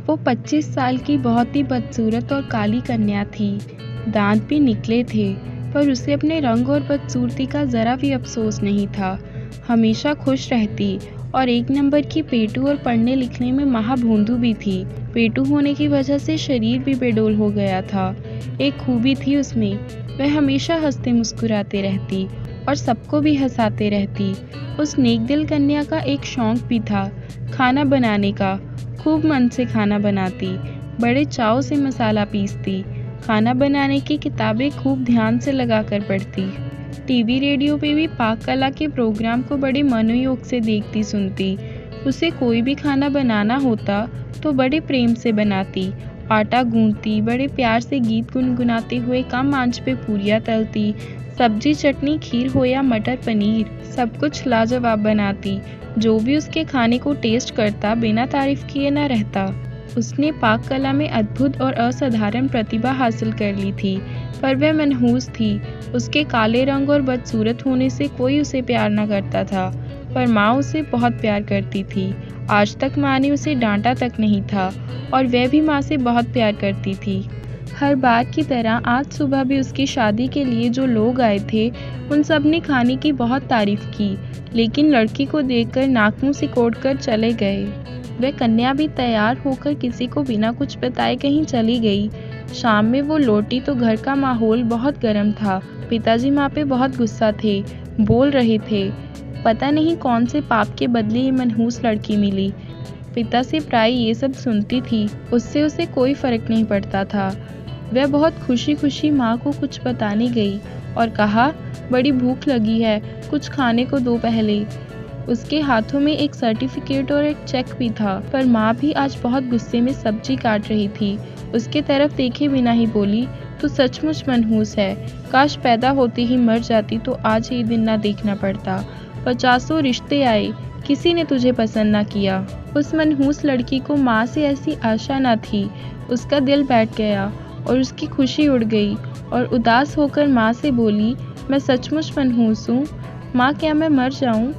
वो 25 साल की बहुत ही बदसूरत और काली कन्या थी। दांत भी निकले थे, पर उसे अपने रंग और बदसूरती का ज़रा भी अफसोस नहीं था। हमेशा खुश रहती और एक नंबर की पेटू और पढ़ने लिखने में महाभोंदू भी थी। पेटू होने की वजह से शरीर भी बेडौल हो गया था। एक खूबी थी उसमें, वह हमेशा हंसते मुस्कुराते रहती और सबको भी हंसाते रहती। उस नेकदिल कन्या का एक शौक भी था, खाना बनाने का। खूब मन से खाना बनाती, बड़े चाव से मसाला पीसती, खाना बनाने की किताबें खूब ध्यान से लगाकर पढ़ती। टीवी रेडियो पे भी पाक कला के प्रोग्राम को बड़े मनोयोग से देखती सुनती। उसे कोई भी खाना बनाना होता तो बड़े प्रेम से बनाती। आटा गूंथती, बड़े प्यार से गीत गुनगुनाते हुए कम आंच पे पूरियाँ तलती। सब्जी, चटनी, खीर हो या मटर पनीर, सब कुछ लाजवाब बनाती। जो भी उसके खाने को टेस्ट करता, बिना तारीफ किए न रहता। उसने पाक कला में अद्भुत और असाधारण प्रतिभा हासिल कर ली थी, पर वह मनहूस थी। उसके काले रंग और बदसूरत होने से कोई उसे प्यार न करता था, पर माँ उसे बहुत प्यार करती थी। आज तक माँ ने उसे डांटा तक नहीं था और वह भी माँ से बहुत प्यार करती थी। हर बार की तरह आज सुबह भी उसकी शादी के लिए जो लोग आए थे, उन सब ने खाने की बहुत तारीफ की, लेकिन लड़की को देखकर नाक मुंह सिकोड़ कर चले गए। वह कन्या भी तैयार होकर किसी को बिना कुछ बताए कहीं चली गई। शाम में वो लौटी तो घर का माहौल बहुत गर्म था। पिताजी माँ पे बहुत गुस्सा थे, बोल रहे थे, पता नहीं कौन से पाप के बदले ये मनहूस लड़की मिली। पिता से प्राय ये सब सुनती थी, उससे उसे कोई फर्क नहीं पड़ता था। वह बहुत खुशी खुशी माँ को कुछ बताने गई और कहा, बड़ी भूख लगी है, कुछ खाने को दो पहले। उसके हाथों में एक सर्टिफिकेट और एक चेक भी था, पर माँ भी आज बहुत गुस्से में सब्जी काट रही थी। उसके तरफ देखे बिना ही बोली, तू सचमुच मनहूस है, काश पैदा होते ही मर जाती तो आज ये दिन ना देखना पड़ता। 50 रिश्ते आए, किसी ने तुझे पसंद ना किया। उस मनहूस लड़की को माँ से ऐसी आशा ना थी। उसका दिल बैठ गया और उसकी खुशी उड़ गई और उदास होकर माँ से बोली, मैं सचमुच मनहूस हूँ माँ, क्या मैं मर जाऊँ?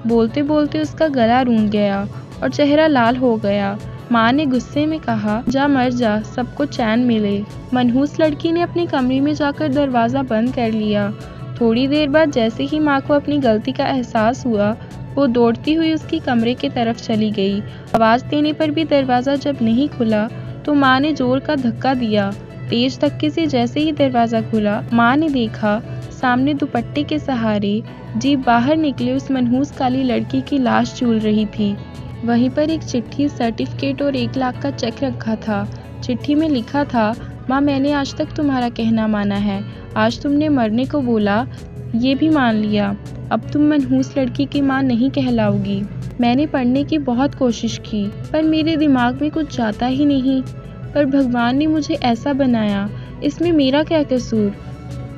बोलते बोलते उसका गला रूंध गया और चेहरा लाल हो गया। माँ ने गुस्से में कहा, जा मर जा, सबको चैन मिले। मनहूस लड़की ने अपने कमरे में जाकर दरवाज़ा बंद कर लिया। थोड़ी देर बाद जैसे ही माँ को अपनी गलती का एहसास हुआ, वो दौड़ती हुई उसकी कमरे की तरफ चली गई। आवाज़ देने पर भी दरवाज़ा जब नहीं खुला तो माँ ने जोर का धक्का दिया। तेज धक्के से जैसे ही दरवाज़ा खुला, माँ ने देखा सामने दुपट्टे के सहारे जीभ बाहर निकले उस मनहूस काली लड़की की लाश झूल रही थी। वहीं पर एक चिट्ठी, सर्टिफिकेट और 1 लाख का चेक रखा था। चिट्ठी में लिखा था, माँ मैंने आज तक तुम्हारा कहना माना है, आज तुमने मरने को बोला, ये भी मान लिया। अब तुम मनहूस लड़की की माँ नहीं कहलाओगी। मैंने पढ़ने की बहुत कोशिश की, पर मेरे दिमाग में कुछ जाता ही नहीं। पर भगवान ने मुझे ऐसा बनाया, इसमें मेरा क्या कसूर?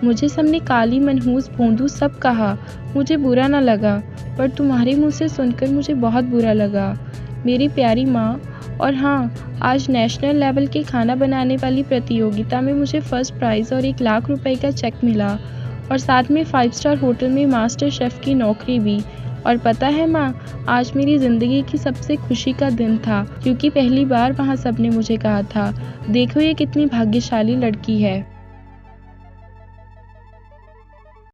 मुझे सबने काली, मनहूस, भोंदू सब कहा, मुझे बुरा ना लगा, पर तुम्हारे मुंह से सुनकर मुझे बहुत बुरा लगा, मेरी प्यारी माँ। और हाँ, आज नेशनल लेवल के खाना बनाने वाली प्रतियोगिता में मुझे फर्स्ट प्राइज़ और 1 लाख रुपए का चेक मिला और साथ में 5 स्टार होटल में मास्टर शेफ़ की नौकरी भी। और पता है माँ, आज मेरी ज़िंदगी की सबसे खुशी का दिन था, क्योंकि पहली बार वहाँ सबने मुझे कहा था, देखो ये कितनी भाग्यशाली लड़की है।